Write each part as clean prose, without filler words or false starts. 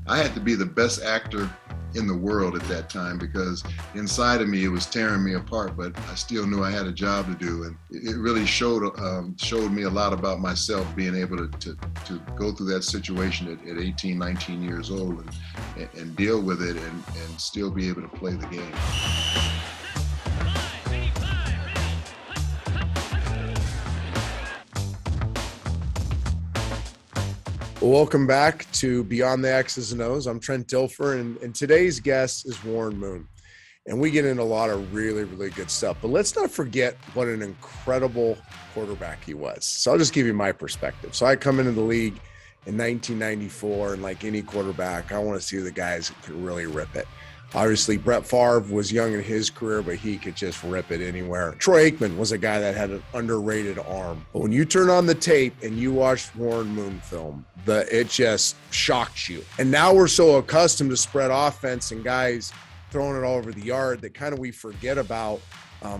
I had to be the best actor in the world at that time because inside of me it was tearing me apart, but I still knew I had a job to do, and it really showed me a lot about myself, being able to go through that situation at 18, 19 years old and deal with it and still be able to play the game. Welcome back to Beyond the X's and O's. I'm Trent Dilfer, and today's guest is Warren Moon. And we get into a lot of really, really good stuff. But let's not forget what an incredible quarterback he was. So I'll just give you my perspective. So I come into the league in 1994, and like any quarterback, I want to see the guys that could really rip it. Obviously, Brett Favre was young in his career, but he could just rip it anywhere. Troy Aikman was a guy that had an underrated arm. But when you turn on the tape and you watch Warren Moon film, it just shocks you. And now we're so accustomed to spread offense and guys throwing it all over the yard that kind of we forget about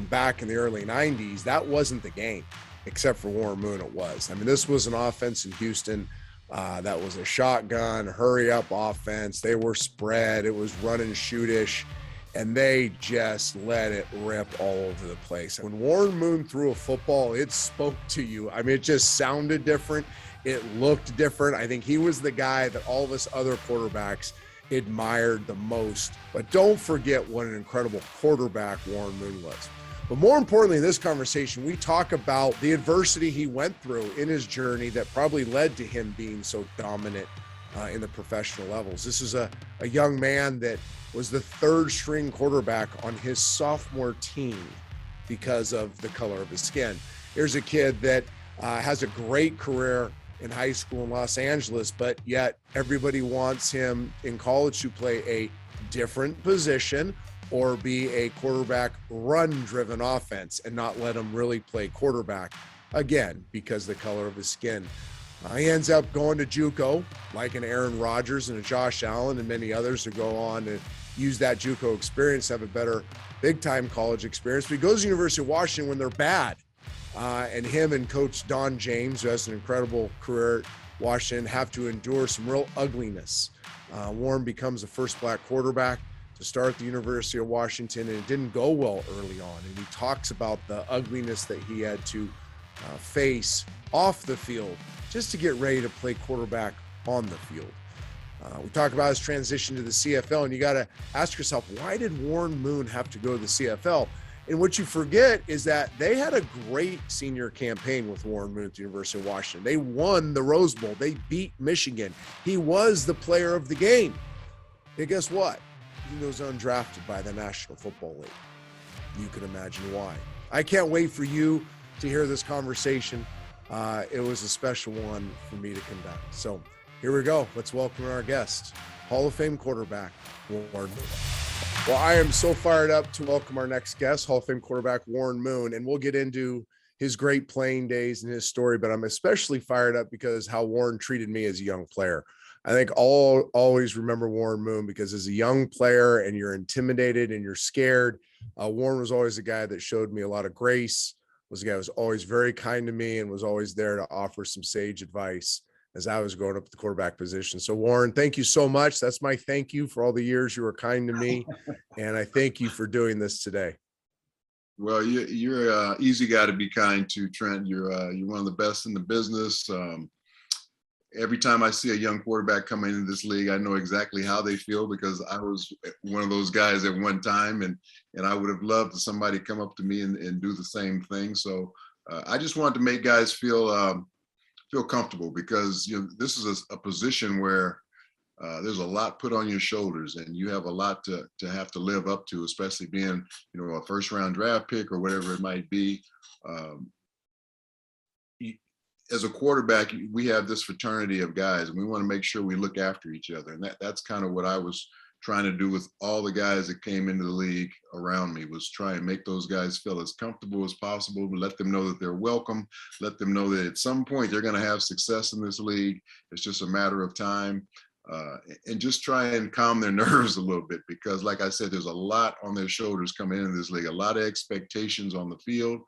back in the early 90s. That wasn't the game, except for Warren Moon it was. I mean, this was an offense in Houston that was a shotgun, hurry up offense. They were spread. It was run and shoot-ish, and they just let it rip all over the place. When Warren Moon threw a football, it spoke to you. I mean, it just sounded different. It looked different. I think he was the guy that all of us other quarterbacks admired the most. But don't forget what an incredible quarterback Warren Moon was. But more importantly, in this conversation, we talk about the adversity he went through in his journey that probably led to him being so dominant in the professional levels. This is a young man that was the third string quarterback on his sophomore team because of the color of his skin. Here's a kid that has a great career in high school in Los Angeles, but yet everybody wants him in college to play a different position or be a quarterback run-driven offense and not let him really play quarterback, again, because of the color of his skin. He ends up going to JuCo, like an Aaron Rodgers and a Josh Allen and many others who go on to use that JuCo experience, have a better big-time college experience. But he goes to the University of Washington when they're bad. And him and Coach Don James, who has an incredible career at Washington, have to endure some real ugliness. Warren becomes the first black quarterback to start at the University of Washington, and it didn't go well early on. And he talks about the ugliness that he had to face off the field just to get ready to play quarterback on the field. We talk about his transition to the CFL, and you got to ask yourself, why did Warren Moon have to go to the CFL? And what you forget is that they had a great senior campaign with Warren Moon at the University of Washington. They won the Rose Bowl. They beat Michigan. He was the player of the game. And guess what? He goes undrafted by the National Football League. You can imagine why. I can't wait for you to hear this conversation. It was a special one for me to conduct. So here we go. Let's welcome our guest, Hall of Fame quarterback, Warren Moon. Well, I am so fired up to welcome our next guest, Hall of Fame quarterback, Warren Moon, and we'll get into his great playing days and his story, but I'm especially fired up because how Warren treated me as a young player. I think I'll always remember Warren Moon because as a young player and you're intimidated and you're scared, Warren was always a guy that showed me a lot of grace, was a guy who was always very kind to me and was always there to offer some sage advice as I was growing up at the quarterback position. So Warren, thank you so much. That's my thank you for all the years you were kind to me. And I thank you for doing this today. Well, you're an easy guy to be kind to, Trent. You're one of the best in the business. Every time I see a young quarterback coming into this league, I know exactly how they feel because I was one of those guys at one time, and I would have loved for somebody come up to me and do the same thing. So I just wanted to make guys feel comfortable because this is a position where there's a lot put on your shoulders, and you have a lot to have to live up to, especially being a first-round draft pick or whatever it might be. As a quarterback, we have this fraternity of guys, and we want to make sure we look after each other. And that's kind of what I was trying to do with all the guys that came into the league around me, was try and make those guys feel as comfortable as possible, but let them know that they're welcome, let them know that at some point they're going to have success in this league. It's just a matter of time. And just try and calm their nerves a little bit because, like I said, there's a lot on their shoulders coming into this league, a lot of expectations on the field.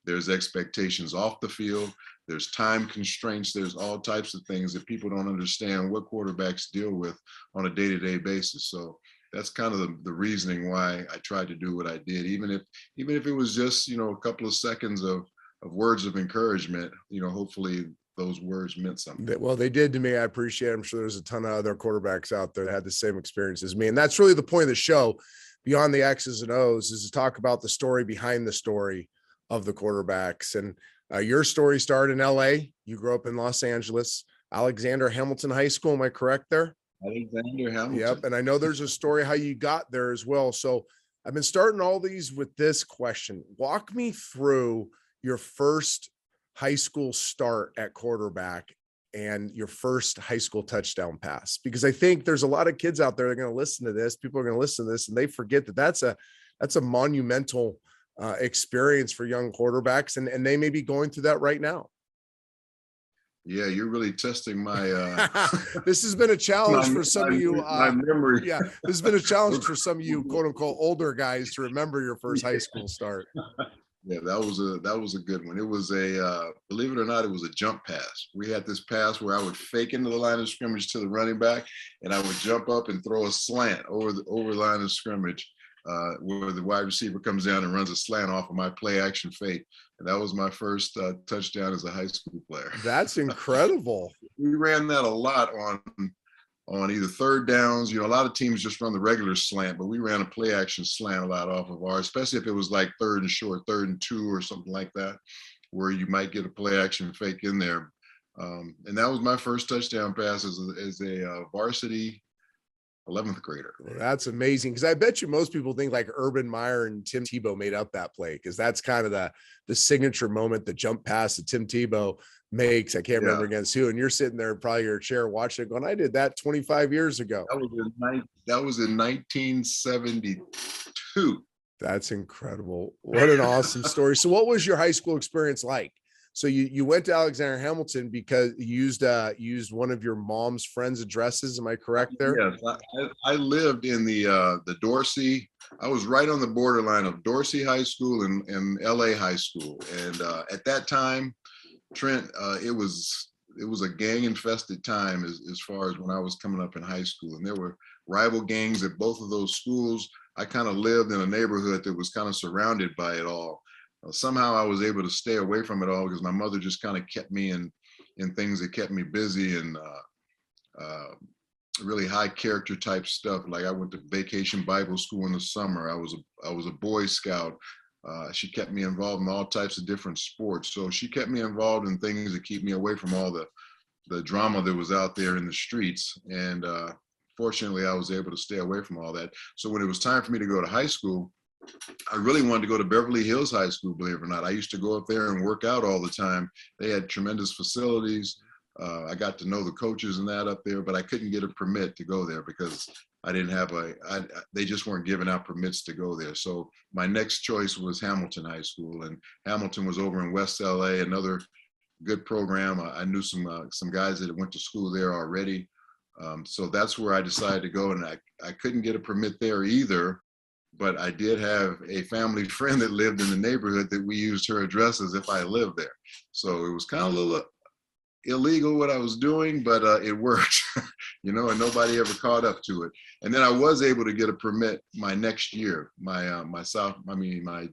There's expectations off the field. there's time constraints, there's all types of things that people don't understand what quarterbacks deal with on a day-to-day basis. So that's kind of the reasoning why I tried to do what I did, even if it was just, a couple of seconds of words of encouragement, hopefully those words meant something. Well, they did to me. I appreciate it. I'm sure there's a ton of other quarterbacks out there that had the same experience as me. And that's really the point of the show, Beyond the X's and O's, is to talk about the story behind the story of the quarterbacks. And your story started in LA. You grew up in Los Angeles, Alexander Hamilton High School. Am I correct there? Alexander Hamilton. Yep. And I know there's a story how you got there as well. So I've been starting all these with this question. Walk me through your first high school start at quarterback and your first high school touchdown pass, because I think there's a lot of kids out there that are going to listen to this. People are going to listen to this and they forget that that's a monumental experience for young quarterbacks. And they may be going through that right now. Yeah, you're really testing my this has been a challenge for some of you. My memory. Yeah, this has been a challenge for some of you, quote unquote, older guys to remember your first high school start. Yeah, that was a good one. It was believe it or not, it was a jump pass. We had this pass where I would fake into the line of scrimmage to the running back, and I would jump up and throw a slant over the line of scrimmage, where the wide receiver comes down and runs a slant off of my play action fake. And that was my first touchdown as a high school player. That's incredible. We ran that a lot on either third downs. A lot of teams just run the regular slant, but we ran a play action slant a lot off of ours, especially if it was like third and short, 3rd and 2 or something like that, where you might get a play action fake in there. And that was my first touchdown pass as a varsity 11th grader. That's amazing, because I bet you most people think like Urban Meyer and Tim Tebow made up that play, because that's kind of the signature moment, the jump pass that Tim Tebow makes. I can't remember against who, and you're sitting there probably your chair watching it going, I did that 25 years ago. That was in 1972. That's incredible. What an awesome story. So what was your high school experience like? So you went to Alexander Hamilton because you used one of your mom's friends' addresses. Am I correct there? Yes, I lived in the Dorsey. I was right on the borderline of Dorsey High School and LA High School. And at that time, Trent, it was a gang infested time as far as when I was coming up in high school. And there were rival gangs at both of those schools. I kind of lived in a neighborhood that was kind of surrounded by it all. Somehow I was able to stay away from it all because my mother just kind of kept me in things that kept me busy and really high character type stuff. Like I went to vacation Bible school in the summer. I was a Boy Scout. She kept me involved in all types of different sports. So she kept me involved in things that keep me away from all the drama that was out there in the streets. And fortunately, I was able to stay away from all that. So when it was time for me to go to high school, I really wanted to go to Beverly Hills High School, believe it or not. I used to go up there and work out all the time. They had tremendous facilities. I got to know the coaches and that up there, but I couldn't get a permit to go there because I didn't have they just weren't giving out permits to go there. So my next choice was Hamilton High School, and Hamilton was over in West LA, another good program. I knew some guys that went to school there already. So that's where I decided to go, and I couldn't get a permit there either. But I did have a family friend that lived in the neighborhood that we used her address as if I lived there. So it was kind of a little illegal what I was doing, but it worked, and nobody ever caught up to it. And then I was able to get a permit my next year, my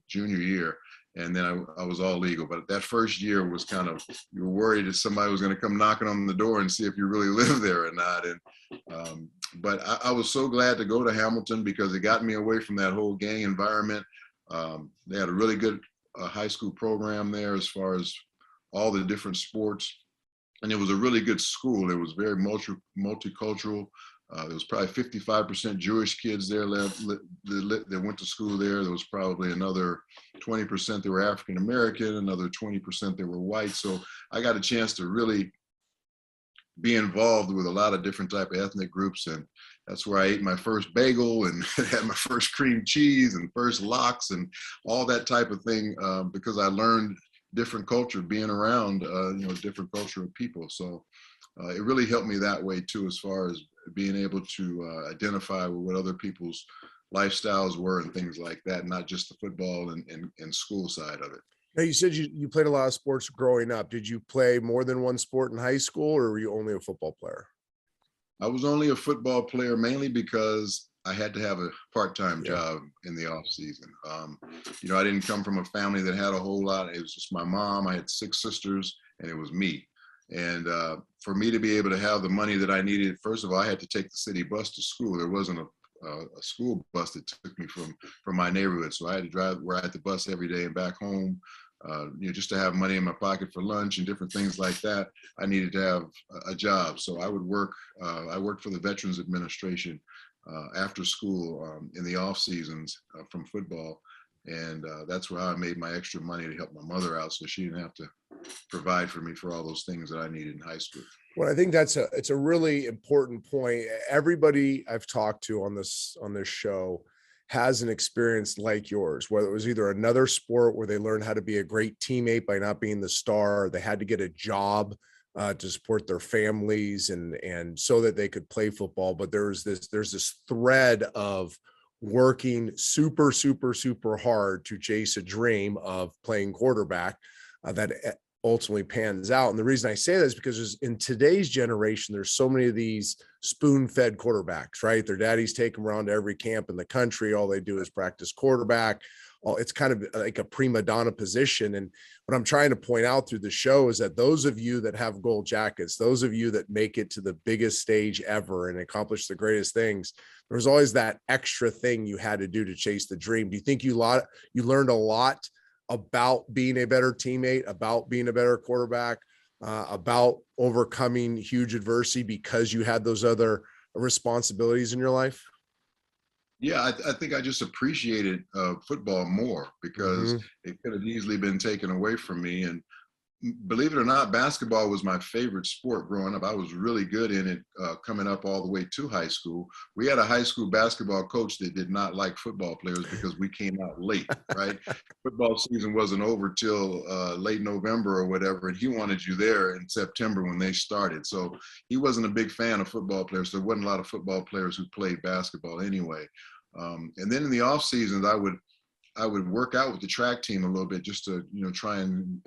junior year. And then I was all legal. But that first year was kind of, you were worried that somebody was going to come knocking on the door and see if you really lived there or not. And but I was so glad to go to Hamilton because it got me away from that whole gang environment. They had a really good high school program there as far as all the different sports. And it was a really good school. It was very multicultural. There was probably 55% Jewish kids there that went to school there. There was probably another 20% that were African American, another 20% that were white. So I got a chance to really be involved with a lot of different type of ethnic groups, and that's where I ate my first bagel and had my first cream cheese and first lox and all that type of thing because I learned different culture being around different culture of people. So it really helped me that way too, as far as being able to identify with what other people's lifestyles were and things like that, not just the football and school side of it. Now, you said you played a lot of sports growing up. Did you play more than one sport in high school, or were you only a football player? I was only a football player mainly because I had to have a part-time Yeah. job in the off season. I didn't come from a family that had a whole lot. It was just my mom. I had 6 sisters, and it was me. And for me to be able to have the money that I needed, first of all, I had to take the city bus to school. There wasn't a school bus that took me from my neighborhood, so I had to ride the bus every day and back home. Just to have money in my pocket for lunch and different things like that, I needed to have a job. So I would work. I worked for the Veterans Administration after school in the off seasons from football, and that's where I made my extra money to help my mother out, so she didn't have to provide for me for all those things that I needed in high school. Well, I think it's a really important point. Everybody I've talked to on this show has an experience like yours, whether it was either another sport where they learned how to be a great teammate by not being the star, or they had to get a job to support their families and so that they could play football. But there's this thread of working super, super, super hard to chase a dream of playing quarterback that ultimately pans out. And the reason I say that is because in today's generation, there's so many of these spoon-fed quarterbacks, right? Their daddies take them around to every camp in the country. All they do is practice quarterback. It's kind of like a prima donna position. And what I'm trying to point out through the show is that those of you that have gold jackets, those of you that make it to the biggest stage ever and accomplish the greatest things, there's always that extra thing you had to do to chase the dream. Do you think you learned a lot about being a better teammate, about being a better quarterback, about overcoming huge adversity because you had those other responsibilities in your life? Yeah, I think I just appreciated football more because Mm-hmm. it could have easily been taken away from me. And believe it or not, basketball was my favorite sport growing up. I was really good in it coming up all the way to high school. We had a high school basketball coach that did not like football players because we came out late, right? Football season wasn't over till late November or whatever, and he wanted you there in September when they started. So he wasn't a big fan of football players. There wasn't a lot of football players who played basketball anyway. And then in the off seasons, I would work out with the track team a little bit just to try and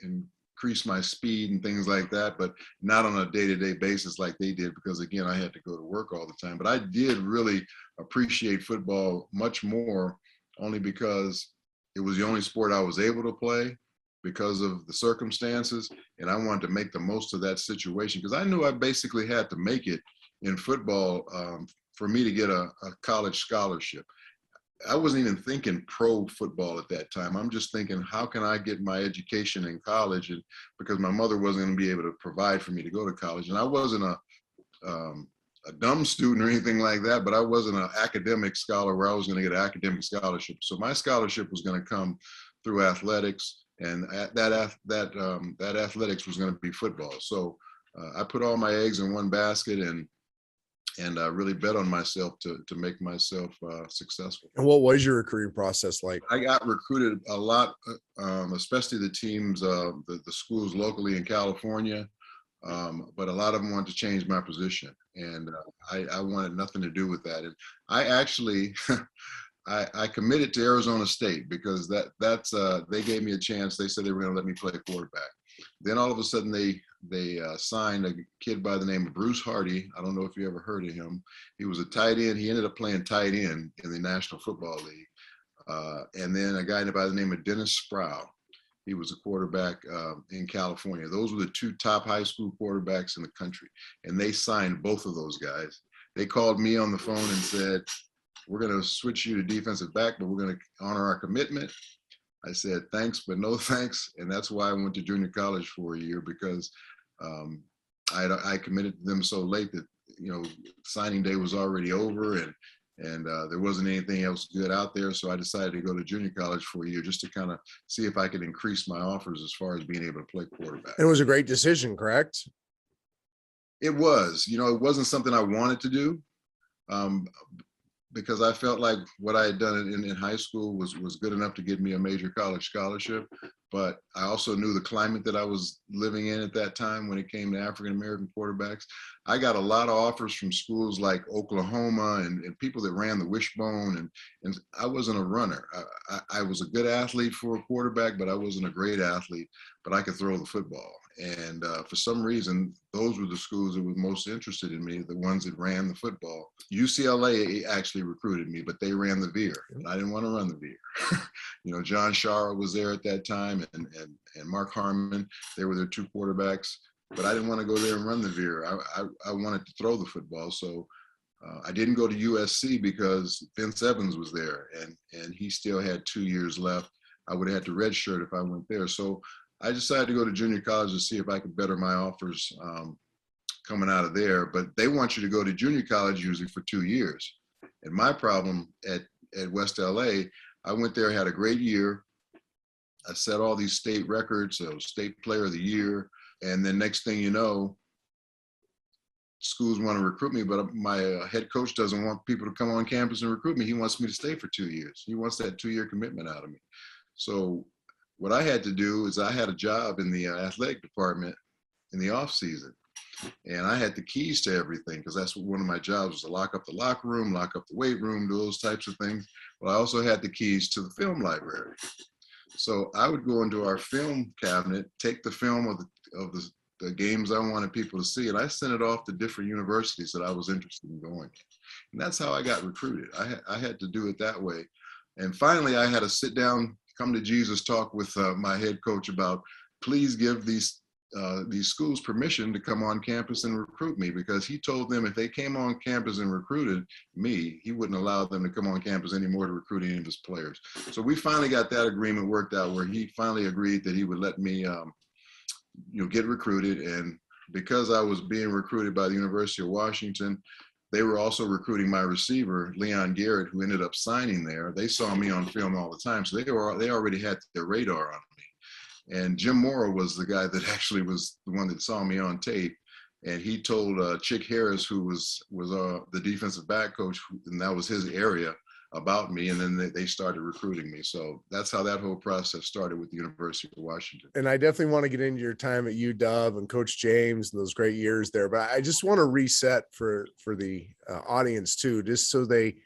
increase my speed and things like that, but not on a day-to-day basis like they did, because again, I had to go to work all the time. But I did really appreciate football much more, only because it was the only sport I was able to play because of the circumstances, and I wanted to make the most of that situation because I knew I basically had to make it in football for me to get a college scholarship. I wasn't even thinking pro football at that time. I'm just thinking, how can I get my education in college? And because my mother wasn't going to be able to provide for me to go to college, and I wasn't a dumb student or anything like that, but I wasn't an academic scholar where I was going to get an academic scholarship. So my scholarship was going to come through athletics, and that athletics was going to be football. So I put all my eggs in one basket and really bet on myself to make myself successful. And what was your recruiting process like? I got recruited a lot, especially the teams, the schools locally in California, but a lot of them wanted to change my position, and I wanted nothing to do with that. And I actually, I committed to Arizona State because they gave me a chance. They said they were going to let me play quarterback. Then all of a sudden they signed a kid by the name of Bruce Hardy. I don't know if you ever heard of him. He was a tight end. He ended up playing tight end in the National Football League. And then a guy by the name of Dennis Sproul. He was a quarterback in California. Those were the two top high school quarterbacks in the country. And they signed both of those guys. They called me on the phone and said, we're going to switch you to defensive back, but we're going to honor our commitment. I said, thanks, but no thanks. And that's why I went to junior college for a year, because I committed to them so late that, signing day was already over and there wasn't anything else good out there. So I decided to go to junior college for a year just to kind of see if I could increase my offers as far as being able to play quarterback. It was a great decision, correct? It was, it wasn't something I wanted to do. Because I felt like what I had done in high school was good enough to get me a major college scholarship. but I also knew the climate that I was living in at that time when it came to African-American quarterbacks. I got a lot of offers from schools like Oklahoma and people that ran the wishbone, and I wasn't a runner. I was a good athlete for a quarterback, but I wasn't a great athlete, but I could throw the football. And for some reason, those were the schools that were most interested in me, the ones that ran the football. UCLA actually recruited me, but they ran the veer, and I didn't want to run the veer. John Shara was there at that time, and Mark Harmon. They were their two quarterbacks, but I didn't want to go there and run the veer. I wanted to throw the football, so I didn't go to USC because Vince Evans was there, and he still had 2 years left. I would have had to redshirt if I went there. So I decided to go to junior college to see if I could better my offers coming out of there. But they want you to go to junior college usually for 2 years. And my problem at West LA, I went there, had a great year. I set all these state records, so state player of the year. And then next thing you know, schools want to recruit me, but my head coach doesn't want people to come on campus and recruit me. He wants me to stay for 2 years. He wants that 2-year commitment out of me. So what I had to do is I had a job in the athletic department in the off season, and I had the keys to everything because that's what one of my jobs was, to lock up the locker room, lock up the weight room, do those types of things. But I also had the keys to the film library. So I would go into our film cabinet, take the film of the games I wanted people to see, and I sent it off to different universities that I was interested in going. And that's how I got recruited. I had to do it that way. And finally, I had a sit down, come to Jesus talk with my head coach about, please give these schools permission to come on campus and recruit me, because he told them if they came on campus and recruited me, he wouldn't allow them to come on campus anymore to recruit any of his players. So we finally got that agreement worked out where he finally agreed that he would let me get recruited. And because I was being recruited by the University of Washington, they were also recruiting my receiver, Leon Garrett, who ended up signing there. They saw me on film all the time, so they already had their radar on me. And Jim Mora was the guy that actually was the one that saw me on tape, and he told Chick Harris, who was the defensive back coach, and that was his area, about me, and then they started recruiting me. So that's how that whole process started with the University of Washington. And I definitely want to get into your time at UW and Coach James and those great years there, but I just want to reset for the audience too, just so they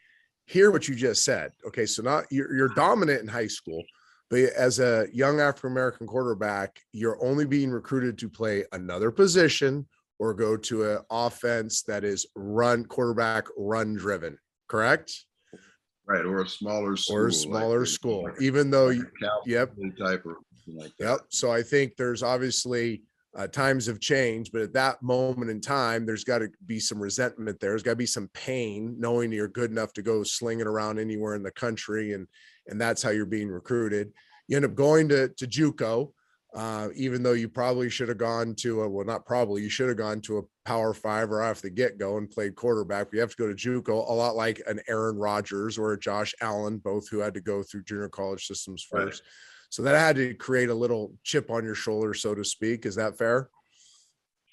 hear what you just said. Okay, so not you're dominant in high school, but as a young African-American quarterback, you're only being recruited to play another position or go to an offense that is quarterback run driven, correct? Right, or a smaller school. Like Even though yep, type or like that. Yep. So I think there's obviously times have changed, but at that moment in time, there's got to be some resentment there. There's got to be some pain knowing you're good enough to go slinging around anywhere in the country, and that's how you're being recruited. You end up going to JuCo, even though you probably should have gone to you should have gone to a Power 5 or off the get-go and played quarterback. We have to go to JuCo, a lot like an Aaron Rodgers or a Josh Allen, both who had to go through junior college systems first. Right. So that had to create a little chip on your shoulder, so to speak. Is that fair?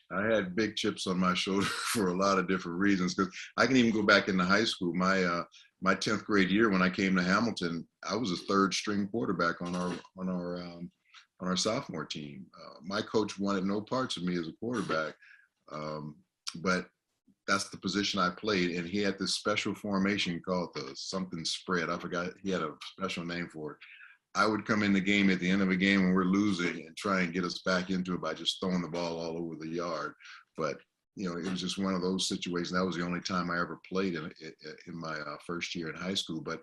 I had big chips on my shoulder for a lot of different reasons, because I can even go back into high school. My 10th grade year when I came to Hamilton, I was a third string quarterback on our sophomore team. My coach wanted no parts of me as a quarterback, but that's the position I played. And he had this special formation called the something spread. I forgot, he had a special name for it. I would come in the game at the end of a game when we're losing and try and get us back into it by just throwing the ball all over the yard. But, it was just one of those situations. That was the only time I ever played in my first year in high school. But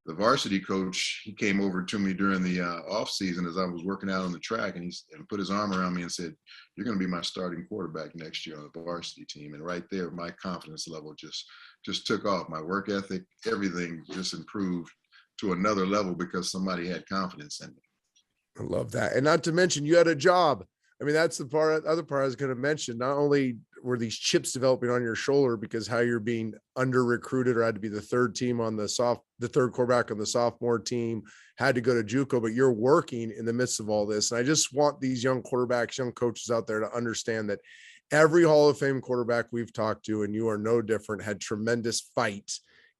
the varsity coach, he came over to me during the off season as I was working out on the track, and and put his arm around me and said, "You're going to be my starting quarterback next year on the varsity team." And right there, my confidence level just took off. My work ethic, everything just improved to another level because somebody had confidence in me. I love that. And not to mention you had a job. I mean, that's the other part I was going to mention. Not only were these chips developing on your shoulder because how you're being under recruited or had to be the third third quarterback on the sophomore team, had to go to JuCo, but you're working in the midst of all this. And I just want these young quarterbacks, young coaches out there to understand that every Hall of Fame quarterback we've talked to, and you are no different, had tremendous fight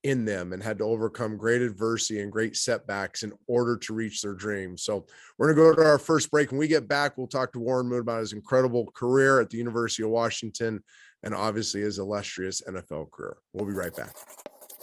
in them and had to overcome great adversity and great setbacks in order to reach their dreams. So we're going to go to our first break. When we get back, we'll talk to Warren Moon about his incredible career at the University of Washington and obviously his illustrious NFL career. We'll be right back.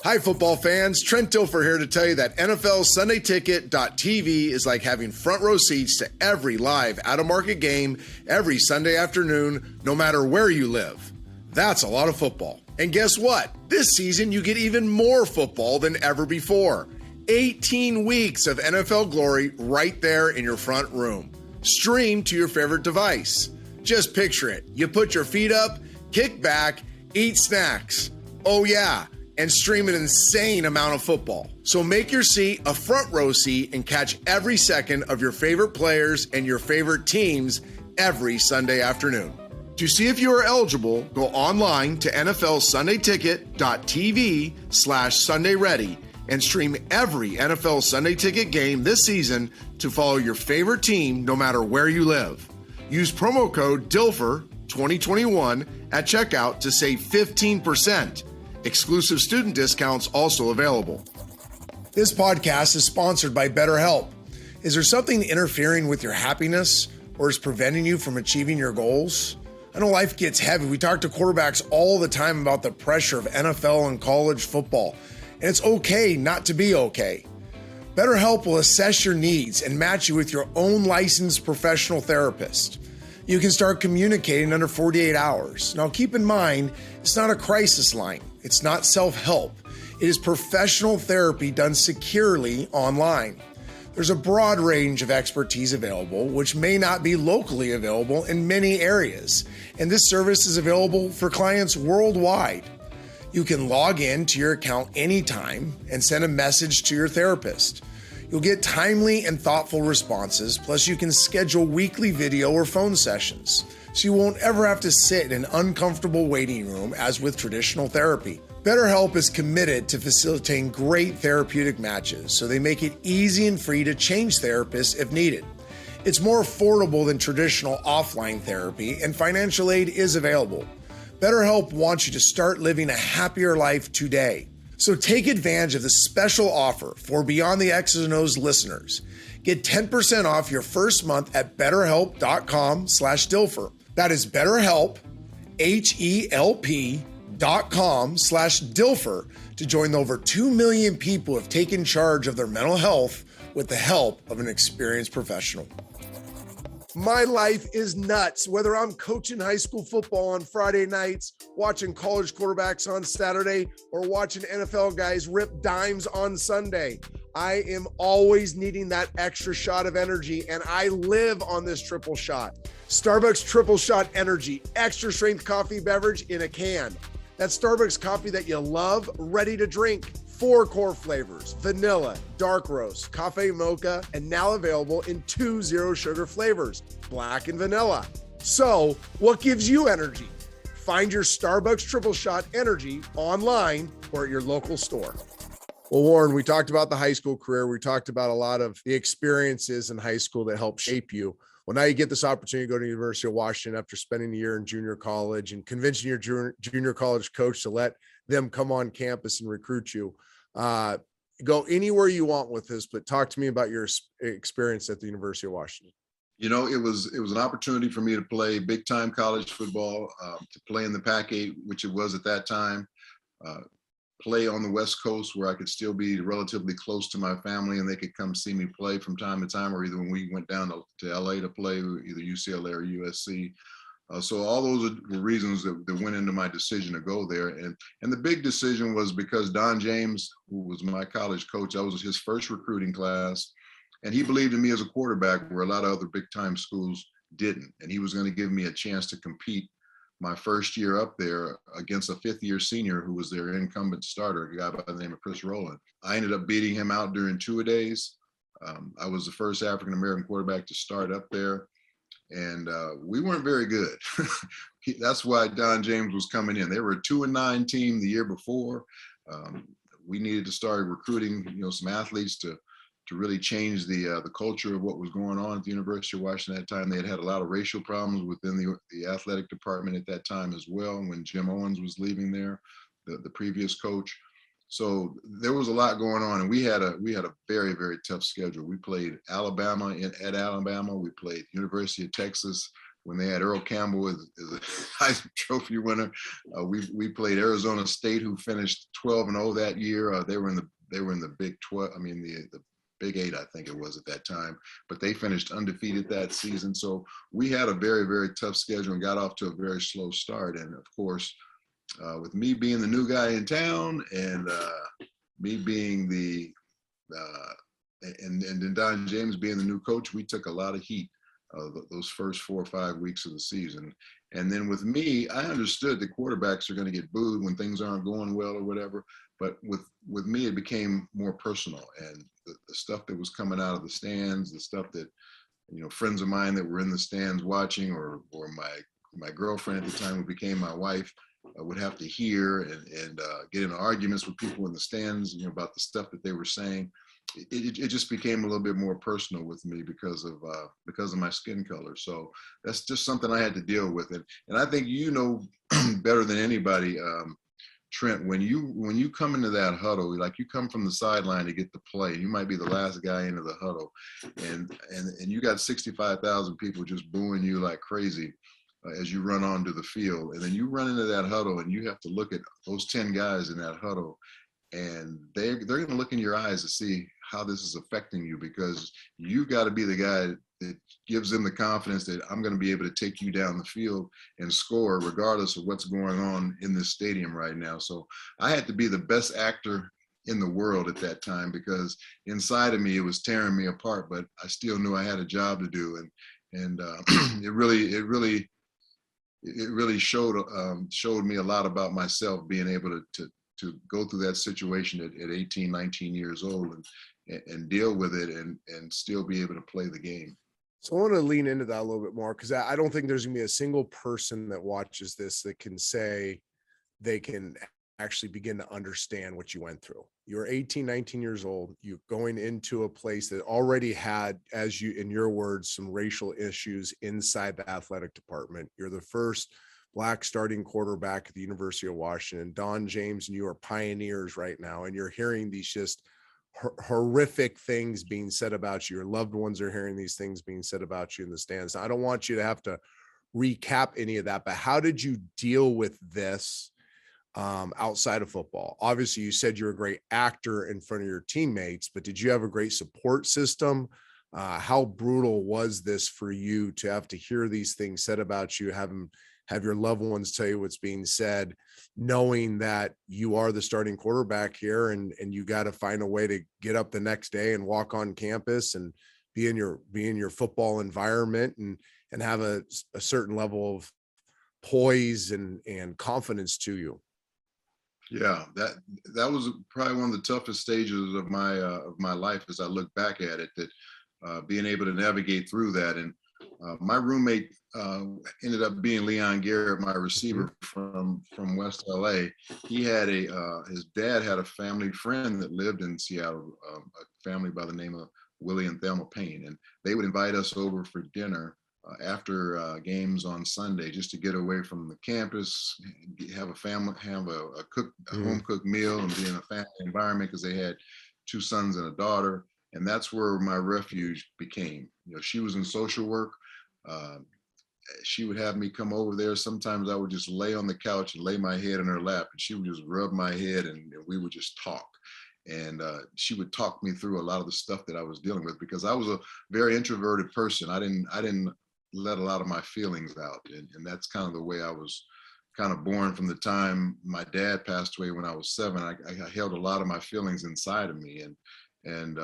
Hi, football fans. Trent Dilfer here to tell you that NFL Sunday Ticket.tv is like having front row seats to every live out-of-market game every Sunday afternoon, no matter where you live. That's a lot of football. And guess what? This season, you get even more football than ever before. 18 weeks of NFL glory right there in your front room. Stream to your favorite device. Just picture it. You put your feet up, kick back, eat snacks. Oh yeah, and stream an insane amount of football. So make your seat a front row seat and catch every second of your favorite players and your favorite teams every Sunday afternoon. To see if you are eligible, go online to NFLSundayTicket.tv/SundayReady and stream every NFL Sunday Ticket game this season to follow your favorite team no matter where you live. Use promo code DILFER2021 at checkout to save 15%. Exclusive student discounts also available. This podcast is sponsored by BetterHelp. Is there something interfering with your happiness or is preventing you from achieving your goals? I know life gets heavy. We talk to quarterbacks all the time about the pressure of NFL and college football, and it's okay not to be okay. BetterHelp will assess your needs and match you with your own licensed professional therapist. You can start communicating under 48 hours. Now, keep in mind, it's not a crisis line. It's not self-help. It is professional therapy done securely online. There's a broad range of expertise available, which may not be locally available in many areas, and this service is available for clients worldwide. You can log in to your account anytime and send a message to your therapist. You'll get timely and thoughtful responses, plus you can schedule weekly video or phone sessions, so you won't ever have to sit in an uncomfortable waiting room as with traditional therapy. BetterHelp is committed to facilitating great therapeutic matches, so they make it easy and free to change therapists if needed. It's more affordable than traditional offline therapy, and financial aid is available. BetterHelp wants you to start living a happier life today. So take advantage of the special offer for Beyond the X's and O's listeners. Get 10% off your first month at betterhelp.com/Dilfer. That is BetterHelp, HELP.com/Dilfer to join the over 2 million people who have taken charge of their mental health with the help of an experienced professional. My life is nuts, whether I'm coaching high school football on Friday nights, watching college quarterbacks on Saturday, or watching NFL guys rip dimes on Sunday. I am always needing that extra shot of energy, and I live on this triple shot. Starbucks Triple Shot Energy, extra strength coffee beverage in a can. That's Starbucks coffee that you love, ready to drink. 4 core flavors: vanilla, dark roast, cafe mocha, and now available in 2 zero sugar flavors, black and vanilla. So what gives you energy? Find your Starbucks Triple Shot Energy online or at your local store. Well, Warren, we talked about the high school career. We talked about a lot of the experiences in high school that helped shape you. Well, now you get this opportunity to go to the University of Washington after spending a year in junior college and convincing your junior college coach to let them come on campus and recruit you. Go anywhere you want with this, but talk to me about your experience at the University of Washington. You know, it was an opportunity for me to play big time college football, to play in the Pac-8, which it was at that time, play on the West Coast where I could still be relatively close to my family and they could come see me play from time to time, or either when we went down to LA to play, either UCLA or USC. So all those were reasons that went into my decision to go there. And the big decision was because Don James, who was my college coach, I was his first recruiting class, and he believed in me as a quarterback where a lot of other big time schools didn't. And he was going to give me a chance to compete my first year up there against a 5th-year senior who was their incumbent starter, a guy by the name of Chris Rowland. I ended up beating him out during 2-a-days. I was the first African-American quarterback to start up there. And we weren't very good. That's why Don James was coming in. They were a 2-9 team the year before. We needed to start recruiting, some athletes to really change the culture of what was going on at the University of Washington at that time. They had a lot of racial problems within the athletic department at that time as well, when Jim Owens was leaving there, the previous coach. So there was a lot going on, and we had a very, very tough schedule. We played Alabama at Alabama. We played University of Texas when they had Earl Campbell as a Heisman Trophy winner. We played Arizona State, who finished 12-0 that year. They were in the Big 12. I mean the Big 8, I think it was at that time, but they finished undefeated that season. So we had a very, very tough schedule and got off to a very slow start. And of course, with me being the new guy in town and me being and then Don James being the new coach, we took a lot of heat those first 4 or 5 weeks of the season. And then with me, I understood that quarterbacks are going to get booed when things aren't going well or whatever. But with me, it became more personal, and the stuff that was coming out of the stands, the stuff that, friends of mine that were in the stands watching, or my girlfriend at the time, who became my wife, would have to hear and get into arguments with people in the stands, about the stuff that they were saying. It just became a little bit more personal with me because of my skin color. So that's just something I had to deal with. And I think better than anybody, Trent, when you come into that huddle, like you come from the sideline to get the play, you might be the last guy into the huddle, and you got 65,000 people just booing you like crazy as you run onto the field. And then you run into that huddle and you have to look at those 10 guys in that huddle, and they're going to look in your eyes to see how this is affecting you, because you've got to be the guy that gives them the confidence that I'm going to be able to take you down the field and score regardless of what's going on in this stadium right now. So I had to be the best actor in the world at that time, because inside of me, it was tearing me apart, but I still knew I had a job to do. And it really showed me a lot about myself, being able to go through that situation at 18, 19 years old and deal with it and still be able to play the game. So I want to lean into that a little bit more, because I don't think there's going to be a single person that watches this that can say they can actually begin to understand what you went through. You're 18, 19 years old. You're going into a place that already had, as you, in your words, some racial issues inside the athletic department. You're the first Black starting quarterback at the University of Washington. Don James and you are pioneers right now, and you're hearing these just horrific things being said about you. Your loved ones are hearing these things being said about you in the stands. Now, I don't want you to have to recap any of that, but how did you deal with this outside of football? Obviously, you said you're a great actor in front of your teammates, but did you have a great support system? How brutal was this for you to have to hear these things said about you, have your loved ones tell you what's being said, knowing that you are the starting quarterback here, and you got to find a way to get up the next day and walk on campus and be in your football environment and have a certain level of poise and confidence to you? Yeah, that was probably one of the toughest stages of my life as I look back at it, that being able to navigate through that. And my roommate ended up being Leon Garrett, my receiver from West LA. He had his dad had a family friend that lived in Seattle, a family by the name of Willie and Thelma Payne, and they would invite us over for dinner after games on Sunday, just to get away from the campus, have a home cooked meal, and be in a family environment, because they had 2 sons and a daughter. And that's where my refuge became. She was in social work. She would have me come over there. Sometimes I would just lay on the couch and lay my head in her lap, and she would just rub my head, and we would just talk. And she would talk me through a lot of the stuff that I was dealing with, because I was a very introverted person. I didn't let a lot of my feelings out. And that's kind of the way I was kind of born. From the time my dad passed away when I was 7, I held a lot of my feelings inside of me. And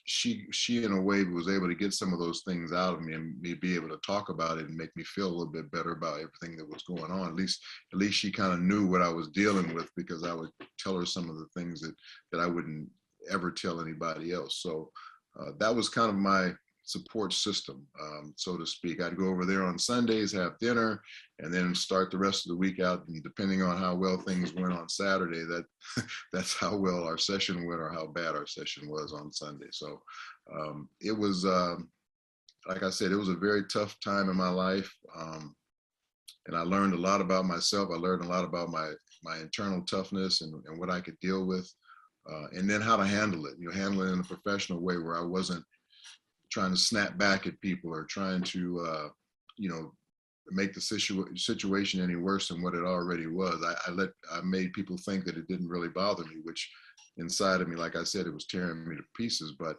she in a way was able to get some of those things out of me, and me be able to talk about it and make me feel a little bit better about everything that was going on. At least she kind of knew what I was dealing with, because I would tell her some of the things that I wouldn't ever tell anybody else. So that was kind of my support system, so to speak. I'd go over there on Sundays, have dinner, and then start the rest of the week out. And depending on how well things went on Saturday, that's how well our session went or how bad our session was on Sunday. So it was, like I said, it was a very tough time in my life. And I learned a lot about myself. I learned a lot about my internal toughness and what I could deal with, and then how to handle it. Handle it in a professional way where I wasn't trying to snap back at people or trying to, make the situation any worse than what it already was. I made people think that it didn't really bother me, which inside of me, like I said, it was tearing me to pieces. But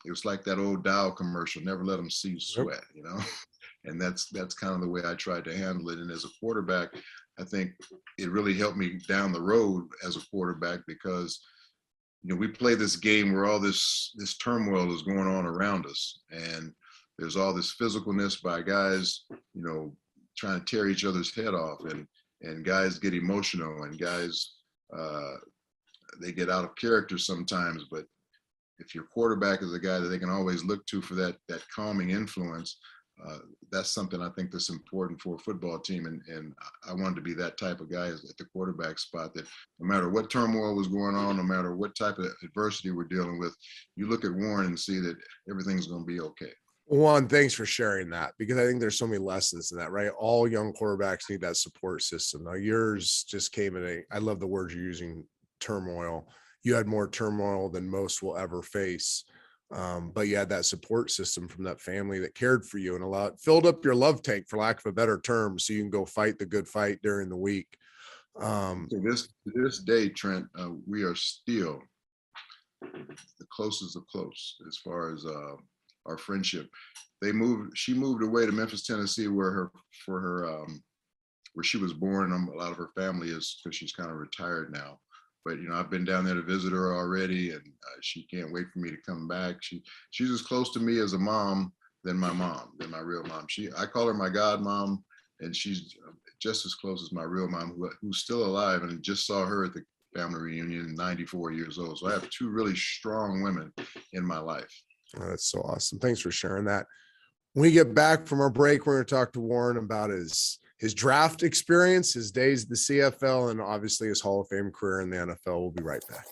it was like that old Dow commercial, never let them see you sweat, and that's kind of the way I tried to handle it. And as a quarterback, I think it really helped me down the road as a quarterback because, we play this game where all this turmoil is going on around us. And there's all this physicalness by guys, trying to tear each other's head off, and guys get emotional, and guys, they get out of character sometimes. But if your quarterback is a guy that they can always look to for that calming influence, that's something I think that's important for a football team. And I wanted to be that type of guy at the quarterback spot, that no matter what turmoil was going on, no matter what type of adversity we're dealing with, you look at Warren and see that everything's going to be okay. Juan, thanks for sharing that, because I think there's so many lessons in that, right? All young quarterbacks need that support system. Now, yours just came in I love the words you're using, turmoil. You had more turmoil than most will ever face. But you had that support system from that family that cared for you and filled up your love tank, for lack of a better term, so you can go fight the good fight during the week. To this day, Trent, we are still the closest of close as far as our friendship. She moved away to Memphis, Tennessee, where she was born. A lot of her family is, because she's kind of retired now. But I've been down there to visit her already, and she can't wait for me to come back. She's as close to me as a mom than my real mom. I call her my god mom, and she's just as close as my real mom, who's still alive, and just saw her at the family reunion, 94 years old. So I have two really strong women in my life. Oh, that's so awesome. Thanks for sharing that. When we get back from our break, we're going to talk to Warren about his draft experience, his days at the CFL, and obviously his Hall of Fame career in the NFL. We'll be right back.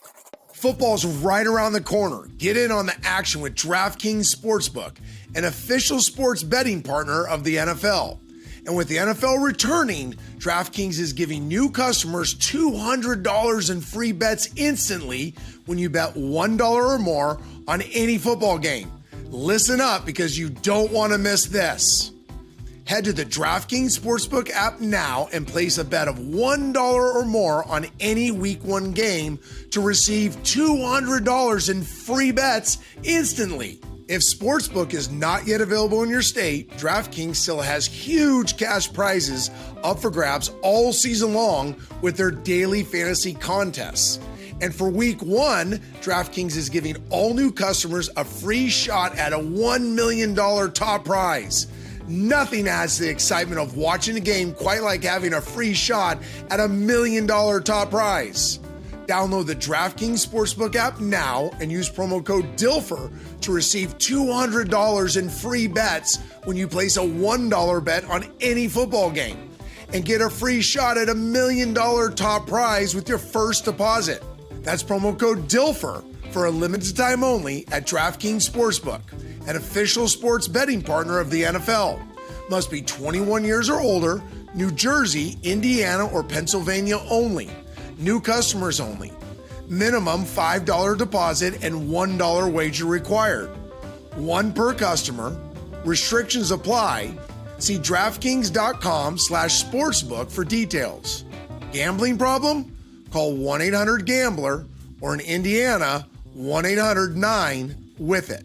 Football's right around the corner. Get in on the action with DraftKings Sportsbook, an official sports betting partner of the NFL. And with the NFL returning, DraftKings is giving new customers $200 in free bets instantly when you bet $1 or more on any football game. Listen up, because you don't want to miss this. Head to the DraftKings Sportsbook app now and place a bet of $1 or more on any Week 1 game to receive $200 in free bets instantly. If Sportsbook is not yet available in your state, DraftKings still has huge cash prizes up for grabs all season long with their daily fantasy contests. And for Week 1, DraftKings is giving all new customers a free shot at a $1 million top prize. Nothing adds to the excitement of watching a game quite like having a free shot at $1 million top prize. Download the DraftKings Sportsbook app now and use promo code Dilfer to receive $200 in free bets when you place a $1 bet on any football game. And get a free shot at $1 million top prize with your first deposit. That's promo code Dilfer for a limited time only at DraftKings Sportsbook, an official sports betting partner of the NFL. Must be 21 years or older, New Jersey, Indiana, or Pennsylvania only. New customers only. Minimum $5 deposit and $1 wager required. One per customer. Restrictions apply. See DraftKings.com/sportsbook for details. Gambling problem? Call 1-800-GAMBLER, or in Indiana, 1-800-9-WITH-IT.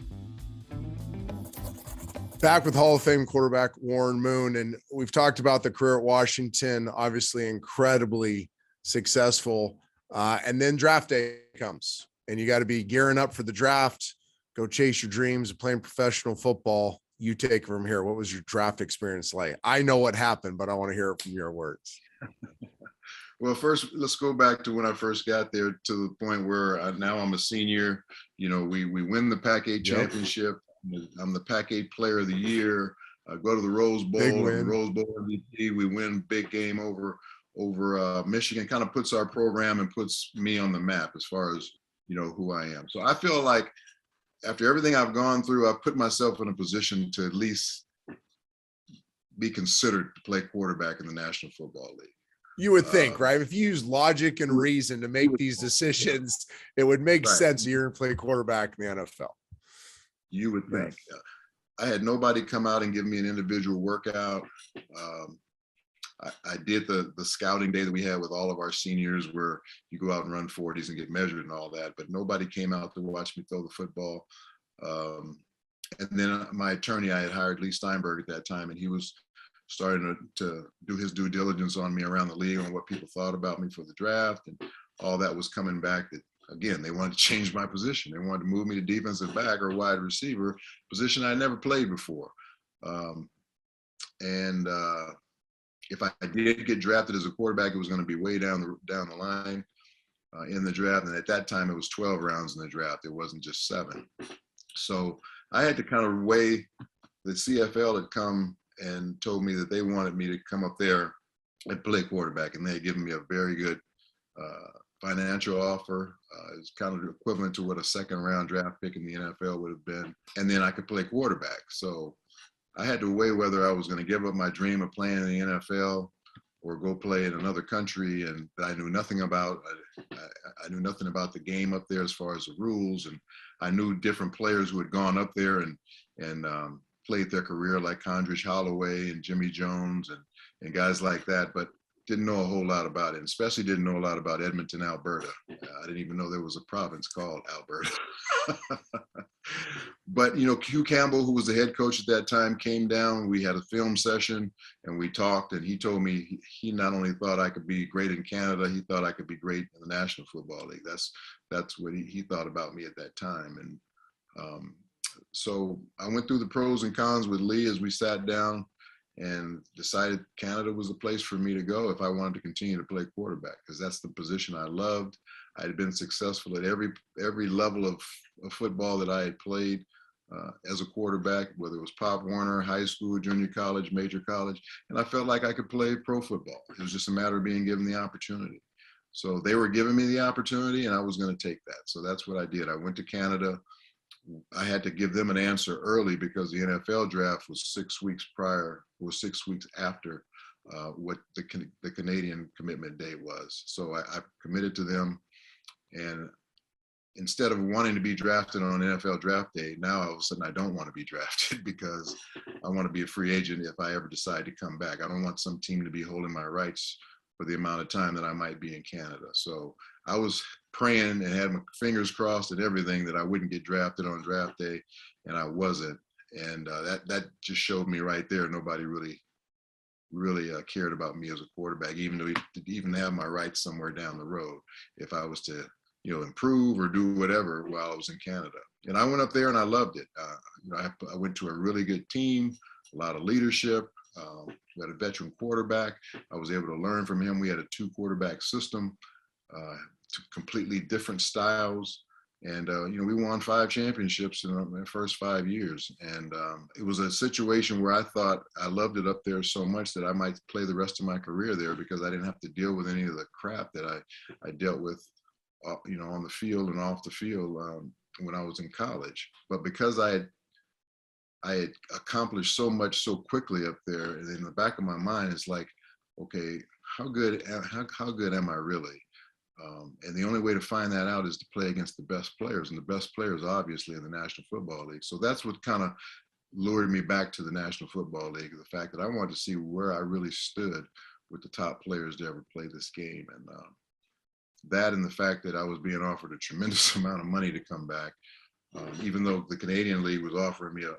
Back with Hall of Fame quarterback Warren Moon, and we've talked about the career at Washington, obviously incredibly successful, and then draft day comes, and you got to be gearing up for the draft, go chase your dreams of playing professional football. You take it from here. What was your draft experience like? I know what happened, but I want to hear it from your words. Well, first, let's go back to when I first got there, to the point where now I'm a senior. We win the Pac-8 championship. I'm the Pac-8 player of the year. I go to the Rose Bowl. The Rose Bowl MVP. We win big game over Michigan. Kind of puts our program and puts me on the map as far as who I am. So I feel like after everything I've gone through, I've put myself in a position to at least be considered to play quarterback in the National Football League. You would think, right? If you use logic and reason to make these decisions, it would make Right. sense you're going to play quarterback in the NFL. You would think. I had nobody come out and give me an individual workout. I did the scouting day that we had with all of our seniors where you go out and run 40s and get measured and all that, but nobody came out to watch me throw the football. And then my attorney, I had hired Lee Steinberg at that time, and he was starting to do his due diligence on me around the league on what people thought about me for the draft, and all that was coming back that, again, they wanted to change my position. They wanted to move me to defensive back or wide receiver, position I never played before. If I did get drafted as a quarterback, it was going to be way down the line in the draft. And at that time, it was 12 rounds in the draft. It wasn't just 7. So I had to kind of weigh. The CFL had come and told me that they wanted me to come up there and play quarterback. And they had given me a very good financial offer. It's kind of equivalent to what a second-round draft pick in the NFL would have been. And then I could play quarterback. So I had to weigh whether I was going to give up my dream of playing in the NFL or go play in another country and that I knew nothing about. I knew nothing about the game up there as far as the rules, and I knew different players who had gone up there and played their career, like Condridge Holloway and Jimmy Jones and guys like that, but didn't know a whole lot about it, and especially didn't know a lot about Edmonton, Alberta. I didn't even know there was a province called Alberta. But, Hugh Campbell, who was the head coach at that time, came down. We had a film session and we talked, and he told me he not only thought I could be great in Canada, he thought I could be great in the National Football League. That's what he thought about me at that time. And so I went through the pros and cons with Lee as we sat down and decided Canada was the place for me to go if I wanted to continue to play quarterback, because that's the position I loved. I had been successful at every level of football that I had played as a quarterback, whether it was Pop Warner, high school, junior college, major college, and I felt like I could play pro football. It was just a matter of being given the opportunity. So they were giving me the opportunity, and I was going to take that. So that's what I did. I went to Canada. I had to give them an answer early because the NFL draft was 6 weeks after what the Canadian commitment date was. So I committed to them, and instead of wanting to be drafted on NFL draft day, now all of a sudden I don't want to be drafted because I want to be a free agent if I ever decide to come back. I don't want some team to be holding my rights for the amount of time that I might be in Canada. So I was praying and had my fingers crossed and everything that I wouldn't get drafted on draft day, and I wasn't. And that just showed me right there nobody really cared about me as a quarterback, even though he even have my rights somewhere down the road if I was to improve or do whatever while I was in Canada. And I went up there and I loved it. I went to a really good team, a lot of leadership. We had a veteran quarterback. I was able to learn from him. We had a 2 quarterback system, completely different styles. And, we won 5 championships in the first 5 years. And it was a situation where I thought I loved it up there so much that I might play the rest of my career there because I didn't have to deal with any of the crap that I dealt with, on the field and off the field when I was in college. But because I had accomplished so much so quickly up there, and in the back of my mind, it's like, okay, how good am I really? And the only way to find that out is to play against the best players, and the best players obviously in the National Football League. So that's what kind of lured me back to the National Football League, the fact that I wanted to see where I really stood with the top players to ever play this game. And that, and the fact that I was being offered a tremendous amount of money to come back, even though the Canadian League was offering me a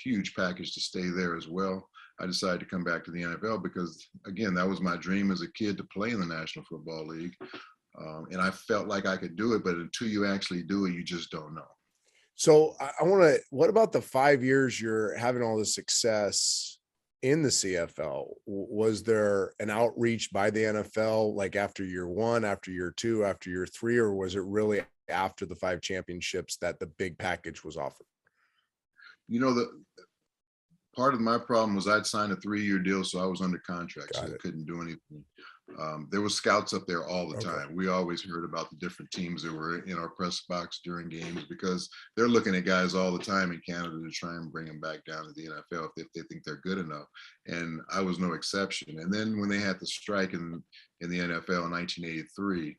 huge package to stay there as well, I decided to come back to the NFL because, again, that was my dream as a kid, to play in the National Football League. And I felt like I could do it, but until you actually do it, you just don't know. So what about the 5 years you're having all this success in the CFL? Was there an outreach by the NFL, like after year 1, after year 2, after year 3, or was it really after the 5 championships that the big package was offered? The part of my problem was I'd signed a 3-year deal, so I was under contract, so I couldn't do anything. There were scouts up there all the Okay. time. We always heard about the different teams that were in our press box during games because they're looking at guys all the time in Canada to try and bring them back down to the NFL if they think they're good enough. And I was no exception. And then when they had the strike in the NFL in 1983,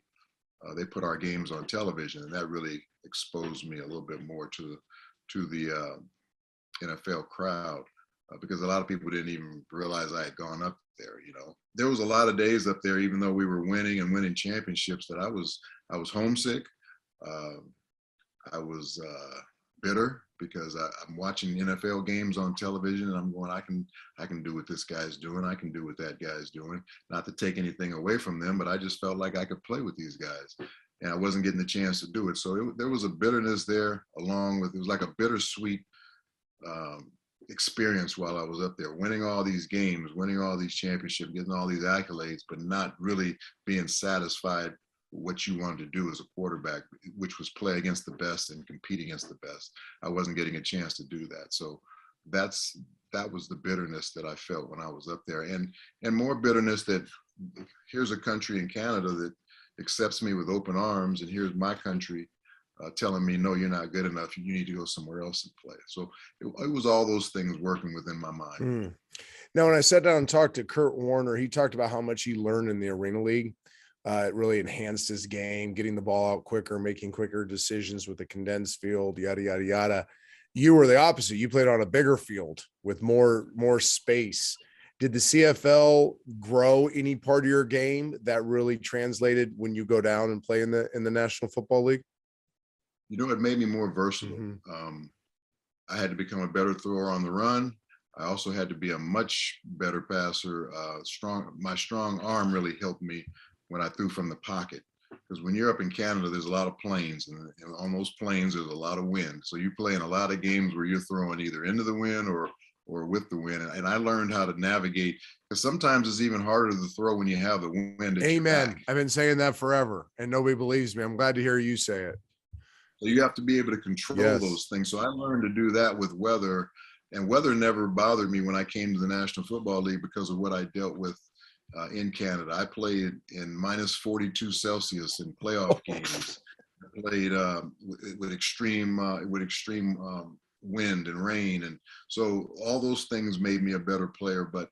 they put our games on television, and that really exposed me a little bit more to the NFL crowd because a lot of people didn't even realize I had gone up there. There was a lot of days up there, even though we were winning championships, that I was homesick. Uh, I was bitter because I'm watching NFL games on television, and I'm going, I can do what this guy's doing. I can do what that guy's doing. Not to take anything away from them, but I just felt like I could play with these guys, and I wasn't getting the chance to do it. So there was a bitterness there, along with, it was like a bittersweet experience while I was up there, winning all these games, winning all these championships, getting all these accolades, but not really being satisfied with what you wanted to do as a quarterback, which was play against the best and compete against the best. I wasn't getting a chance to do that. So that was the bitterness that I felt when I was up there, and more bitterness that here's a country in Canada that accepts me with open arms, and here's my country telling me, no, you're not good enough. You need to go somewhere else and play. So it was all those things working within my mind. Mm. Now, when I sat down and talked to Kurt Warner, he talked about how much he learned in the Arena League. It really enhanced his game, getting the ball out quicker, making quicker decisions with the condensed field, yada, yada, yada. You were the opposite. You played on a bigger field with more space. Did the CFL grow any part of your game that really translated when you go down and play in the National Football League? It made me more versatile. Mm-hmm. I had to become a better thrower on the run. I also had to be a much better passer. My strong arm really helped me when I threw from the pocket. Because when you're up in Canada, there's a lot of plains, and on those plains, there's a lot of wind. So you play in a lot of games where you're throwing either into the wind or with the wind. And I learned how to navigate, because sometimes it's even harder to throw when you have the wind at your back. Amen. I've been saying that forever, and nobody believes me. I'm glad to hear you say it. So you have to be able to control those things. So I learned to do that with weather, and weather never bothered me when I came to the National Football League because of what I dealt with in Canada. I played in minus 42 Celsius in playoff games. I played with extreme wind and rain, and so all those things made me a better player. But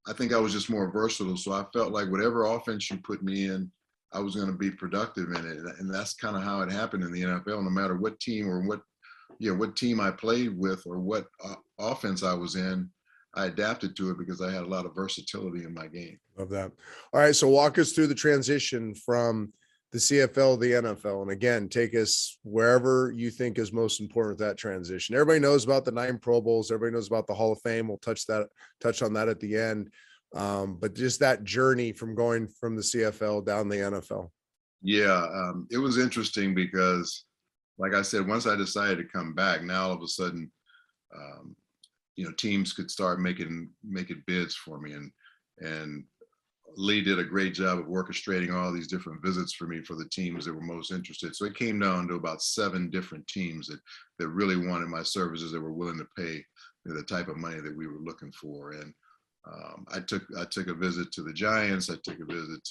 I think I was just more versatile. So I felt like whatever offense you put me in, I was going to be productive in it, and that's kind of how it happened in the NFL. No matter what team or what team I played with or what offense I was in, I adapted to it because I had a lot of versatility in my game. Love that. All right, so walk us through the transition from the CFL to the NFL, and again, take us wherever you think is most important with that transition. Everybody knows about the 9 Pro Bowls. Everybody knows about the Hall of Fame. We'll touch on that at the end. But just that journey from going from the CFL down the NFL. Yeah, it was interesting because, like I said, once I decided to come back, now all of a sudden, teams could start making bids for me, and Lee did a great job of orchestrating all these different visits for me for the teams that were most interested. So it came down to about 7 different teams that really wanted my services, that were willing to pay the type of money that we were looking for. And I took a visit to the Giants. I took a visit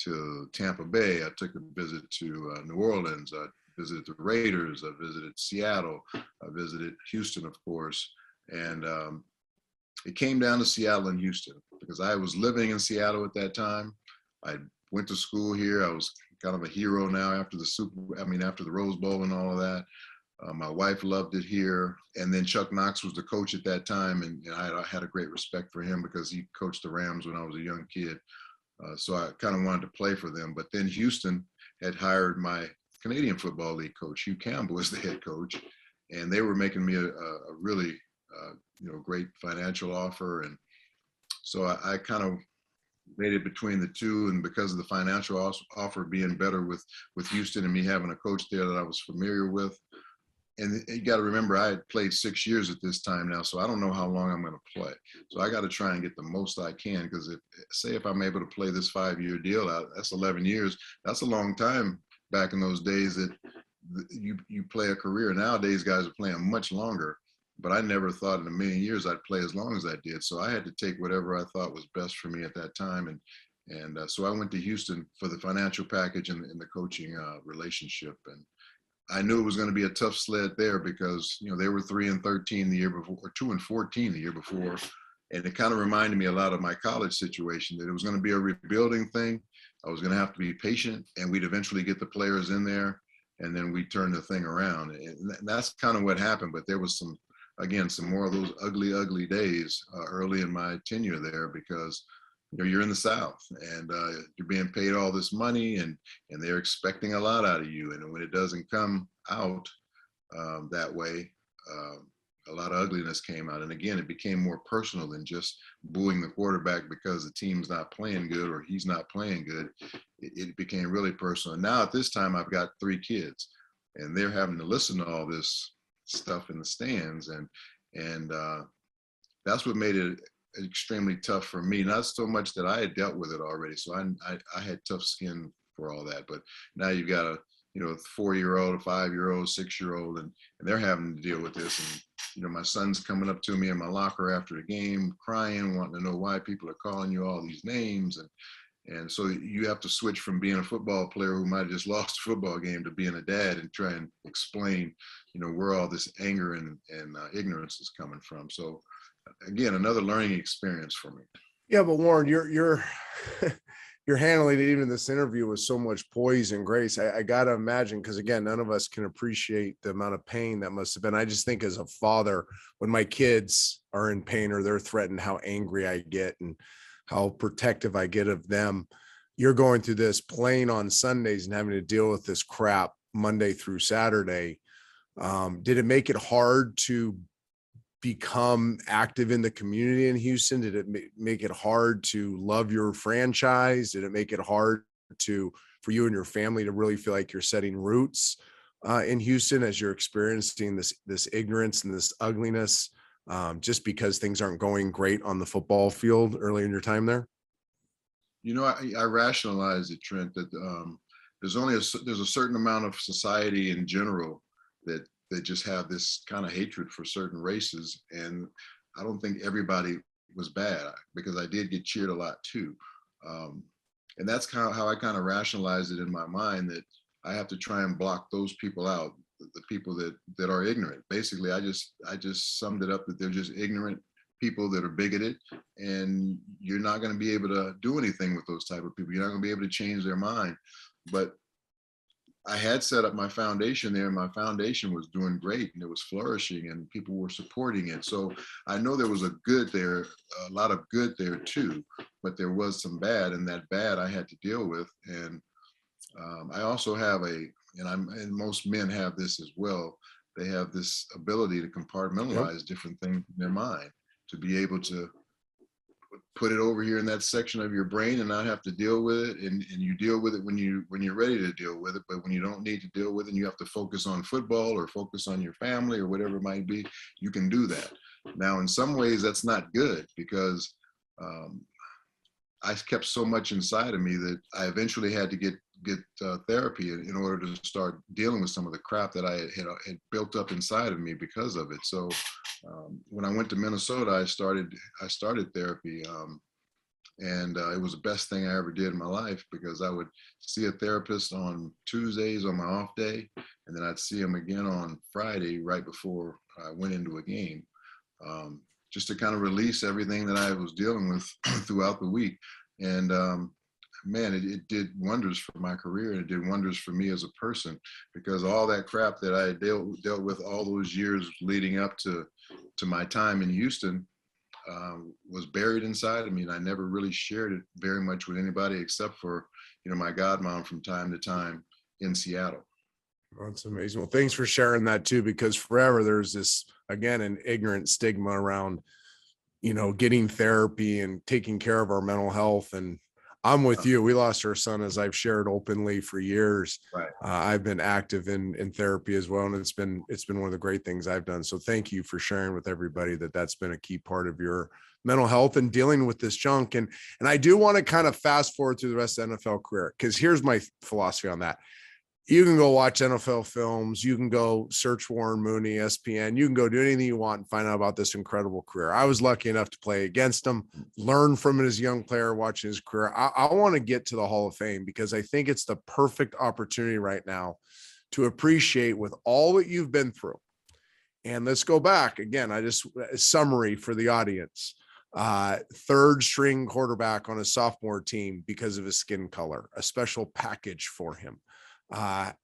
to Tampa Bay. I took a visit to New Orleans. I visited the Raiders. I visited Seattle. I visited Houston, of course. And it came down to Seattle and Houston because I was living in Seattle at that time. I went to school here. I was kind of a hero now after the Rose Bowl and all of that. My wife loved it here. And then Chuck Knox was the coach at that time. And I had a great respect for him because he coached the Rams when I was a young kid. So I kind of wanted to play for them. But then Houston had hired my Canadian Football League coach, Hugh Campbell, as the head coach. And they were making me a really great financial offer. And so I kind of made it between the two. And because of the financial offer being better with Houston and me having a coach there that I was familiar with, and you got to remember, I had played 6 years at this time now, so I don't know how long I'm going to play. So I got to try and get the most I can, because if I'm able to play this 5-year deal out, that's 11 years. That's a long time back in those days that you play a career. Nowadays, guys are playing much longer, but I never thought in a million years I'd play as long as I did. So I had to take whatever I thought was best for me at that time. And so I went to Houston for the financial package and the coaching relationship. And I knew it was going to be a tough sled there because, they were 3-13 the year before, or 2-14 the year before. And it kind of reminded me a lot of my college situation, that it was going to be a rebuilding thing. I was going to have to be patient, and we'd eventually get the players in there, and then we turn the thing around. And that's kind of what happened. But there was some more of those ugly days early in my tenure there, because you're in the South, and you're being paid all this money, and they're expecting a lot out of you. And when it doesn't come out that way, a lot of ugliness came out. And again, it became more personal than just booing the quarterback because the team's not playing good or he's not playing good. It became really personal. And now at this time, I've got 3 kids, and they're having to listen to all this stuff in the stands. And that's what made it extremely tough for me. Not so much that I had dealt with it already. So I had tough skin for all that. But now you've got a 4-year-old, a 5-year-old, 6-year-old, and they're having to deal with this. And my son's coming up to me in my locker after the game, crying, wanting to know why people are calling you all these names. And so you have to switch from being a football player who might have just lost a football game to being a dad and try and explain, where all this anger and ignorance is coming from. So again, another learning experience for me. Yeah, but Warren, you're you're handling it even in this interview with so much poise and grace. I got to imagine, because again, none of us can appreciate the amount of pain that must have been. I just think as a father, when my kids are in pain or they're threatened, how angry I get and how protective I get of them. You're going through this, playing on Sundays and having to deal with this crap Monday through Saturday. Did it make it hard to become active in the community in Houston? Did it make it hard to love your franchise? Did it make it hard for you and your family to really feel like you're setting roots in Houston as you're experiencing this ignorance and this ugliness, just because things aren't going great on the football field early in your time there? I rationalize it, Trent, that there's a certain amount of society in general that just have this kind of hatred for certain races. And I don't think everybody was bad, because I did get cheered a lot too. And that's kind of how I kind of rationalized it in my mind, that I have to try and block those people out, the people that are ignorant. Basically, I just summed it up that they're just ignorant people that are bigoted, and you're not going to be able to do anything with those type of people. You're not going to be able to change their mind. But I had set up my foundation there, and my foundation was doing great, and it was flourishing, and people were supporting it. So I know there was a lot of good there too, but there was some bad, and that bad I had to deal with. And I also have and most men have this as well. They have this ability to compartmentalize different things in their mind, to be able to put it over here in that section of your brain and not have to deal with it. And you deal with it when you're ready to deal with it. But when you don't need to deal with it, and you have to focus on football or focus on your family or whatever it might be, you can do that. Now, in some ways, that's not good, because I kept so much inside of me that I eventually had to get therapy in order to start dealing with some of the crap that I had built up inside of me because of it. So when I went to Minnesota, I started therapy, and it was the best thing I ever did in my life, because I would see a therapist on Tuesdays on my off day, and then I'd see him again on Friday right before I went into a game, just to kind of release everything that I was dealing with throughout the week. And man, it did wonders for my career, and it did wonders for me as a person, because all that crap that I dealt with all those years leading up to my time in Houston was buried inside of me, and I never really shared it very much with anybody except for my godmom from time to time in Seattle. That's amazing. Well, thanks for sharing that too, because forever there's this, again, an ignorant stigma around getting therapy and taking care of our mental health. And I'm with you. We lost our son, as I've shared openly for years. Right. I've been active in therapy as well, and it's been one of the great things I've done. So thank you for sharing with everybody that's been a key part of your mental health and dealing with this junk. And I do want to kind of fast forward through the rest of the NFL career, because here's my philosophy on that. You can go watch NFL films. You can go search Warren Moon, ESPN. You can go do anything you want and find out about this incredible career. I was lucky enough to play against him, learn from him as a young player, watching his career. I want to get to the Hall of Fame because I think it's the perfect opportunity right now to appreciate with all that you've been through. And let's go back again. A summary for the audience. Third string quarterback on a sophomore team because of his skin color, a special package for him. Not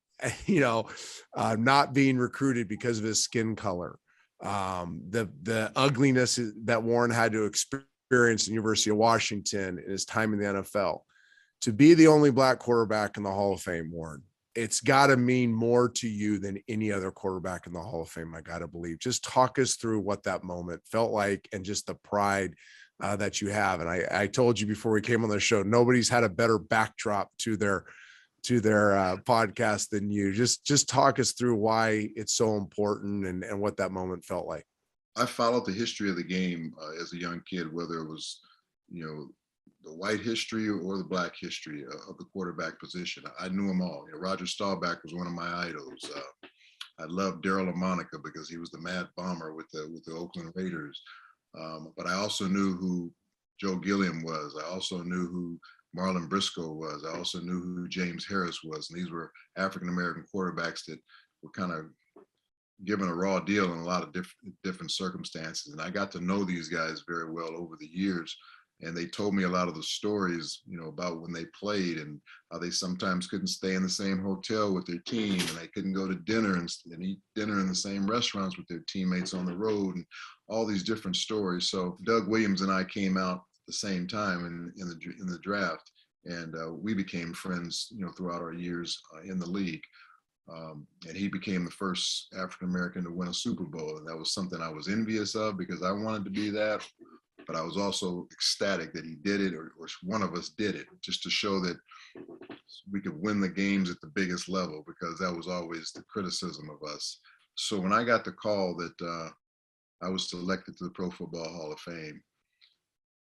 being recruited because of his skin color. The ugliness that Warren had to experience at the University of Washington in his time in the NFL. To be the only Black quarterback in the Hall of Fame, Warren, it's got to mean more to you than any other quarterback in the Hall of Fame, I got to believe. Just talk us through what that moment felt like and just the pride that you have. And I told you before we came on the show, nobody's had a better backdrop to their podcast than you. Just talk us through why it's so important and what that moment felt like. I followed the history of the game as a young kid, whether it was, the white history or the Black history of the quarterback position. I knew them all. Roger Staubach was one of my idols. I loved Daryl LaMonica because he was the Mad Bomber with the Oakland Raiders. But I also knew who Joe Gilliam was. I also knew who Marlon Briscoe was. I also knew who James Harris was. And these were African-American quarterbacks that were kind of given a raw deal in a lot of different circumstances. And I got to know these guys very well over the years. And they told me a lot of the stories, about when they played and how they sometimes couldn't stay in the same hotel with their team, and they couldn't go to dinner and eat dinner in the same restaurants with their teammates on the road, and all these different stories. So Doug Williams and I came out at the same time in the draft, and we became friends, throughout our years in the league. And he became the first African American to win a Super Bowl, and that was something I was envious of because I wanted to be that. But I was also ecstatic that he did it, or one of us did it, just to show that we could win the games at the biggest level, because that was always the criticism of us. So when I got the call that I was selected to the Pro Football Hall of Fame,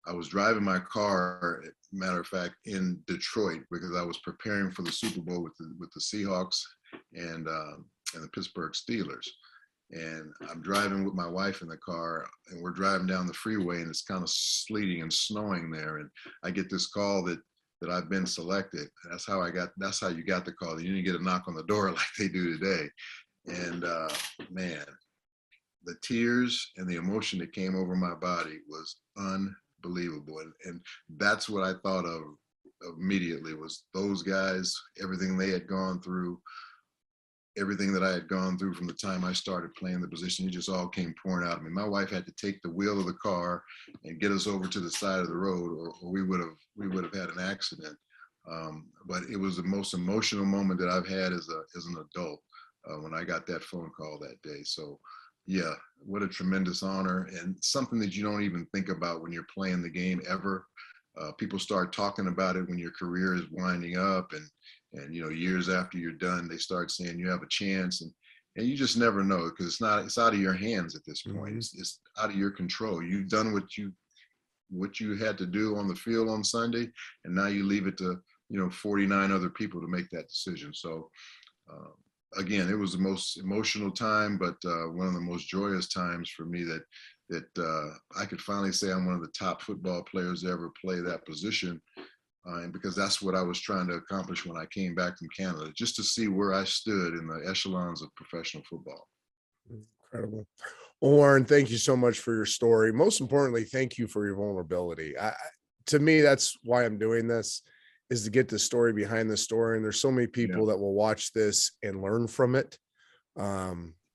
I was driving my car, matter of fact, in Detroit, because I was preparing for the Super Bowl with the Seahawks and the Pittsburgh Steelers. And I'm driving with my wife in the car, and we're driving down the freeway, and it's kind of sleeting and snowing there. And I get this call that I've been selected. That's how you got the call. You didn't get a knock on the door like they do today. And man, the tears and the emotion that came over my body was unbelievable. And that's what I thought of immediately, was those guys, everything they had gone through, everything that I had gone through from the time I started playing the position. It just all came pouring out of me. My wife had to take the wheel of the car and get us over to the side of the road, or we would have had an accident. But it was the most emotional moment that I've had as an adult when I got that phone call that day. So yeah, what a tremendous honor, and something that you don't even think about when you're playing the game ever. People start talking about it when your career is winding up, and years after you're done, they start saying you have a chance, and you just never know, because it's out of your hands at this point. Mm-hmm. It's out of your control. You've done what you had to do on the field on Sunday, and now you leave it to 49 other people to make that decision. So again, it was the most emotional time, but one of the most joyous times for me, that I could finally say I'm one of the top football players to ever play that position. And because that's what I was trying to accomplish when I came back from Canada, just to see where I stood in the echelons of professional football. Incredible. Warren, thank you so much for your story. Most importantly, thank you for your vulnerability. To me, that's why I'm doing this, is to get the story behind the story. And there's so many people that will watch this and learn from it.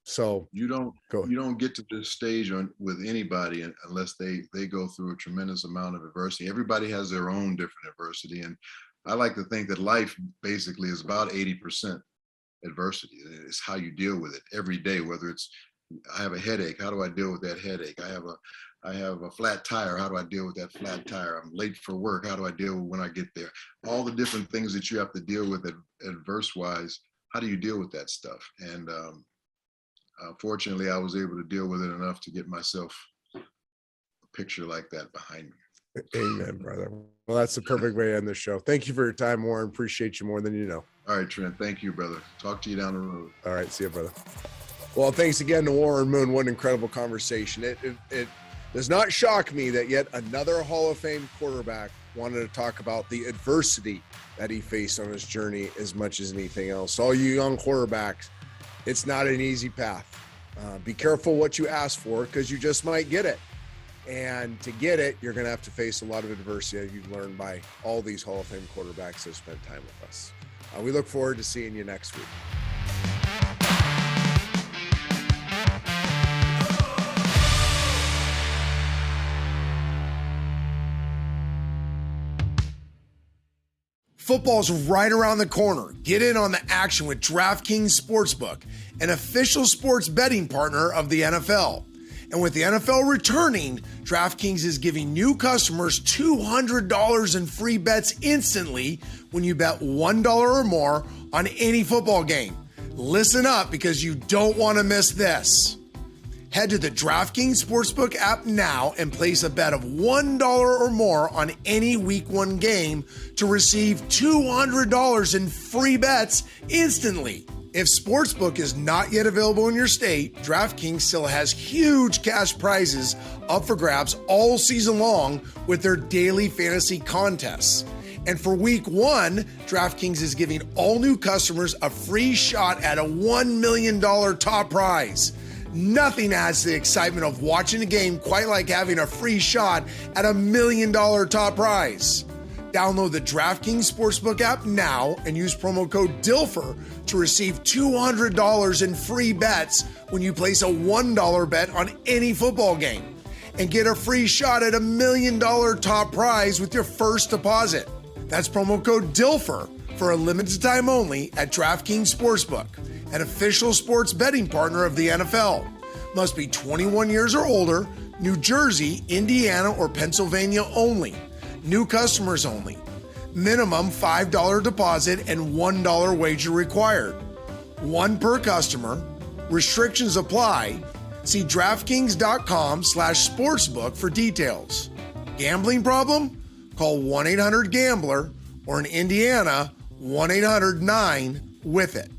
So you don't get to this stage with anybody unless they go through a tremendous amount of adversity. Everybody has their own different adversity, and I like to think that life basically is about 80% adversity. It's how you deal with it every day. Whether it's, I have a headache, how do I deal with that headache? I have a flat tire, how do I deal with that flat tire? I'm late for work, how do I deal with when I get there? All the different things that you have to deal with adverse wise, how do you deal with that stuff? And fortunately, I was able to deal with it enough to get myself a picture like that behind me. Amen, brother. Well, that's the perfect way to end the show. Thank you for your time, Warren. Appreciate you more than you know. All right, Trent. Thank you, brother. Talk to you down the road. All right. See you, brother. Well, thanks again to Warren Moon. What an incredible conversation. It does not shock me that yet another Hall of Fame quarterback wanted to talk about the adversity that he faced on his journey as much as anything else. All you young quarterbacks, it's not an easy path. Be careful what you ask for, because you just might get it. And to get it, you're going to have to face a lot of adversity that you've learned by all these Hall of Fame quarterbacks that spent time with us. We look forward to seeing you next week. Football's right around the corner. Get in on the action with DraftKings Sportsbook, an official sports betting partner of the NFL. And with the NFL returning, DraftKings is giving new customers $200 in free bets instantly when you bet $1 or more on any football game. Listen up, because you don't want to miss this. Head to the DraftKings Sportsbook app now and place a bet of $1 or more on any Week 1 game to receive $200 in free bets instantly. If Sportsbook is not yet available in your state, DraftKings still has huge cash prizes up for grabs all season long with their daily fantasy contests. And for Week 1, DraftKings is giving all new customers a free shot at a $1 million top prize. Nothing adds to the excitement of watching a game quite like having a free shot at $1 million top prize. Download the DraftKings Sportsbook app now and use promo code Dilfer to receive $200 in free bets when you place a $1 bet on any football game, and get a free shot at $1 million top prize with your first deposit. That's promo code Dilfer for a limited time only at DraftKings Sportsbook, an official sports betting partner of the NFL. Must be 21 years or older, New Jersey, Indiana, or Pennsylvania only. New customers only. Minimum $5 deposit and $1 wager required. One per customer. Restrictions apply. See DraftKings.com/sportsbook for details. Gambling problem? Call 1-800-GAMBLER, or in Indiana, 1-800-9-WITH-IT.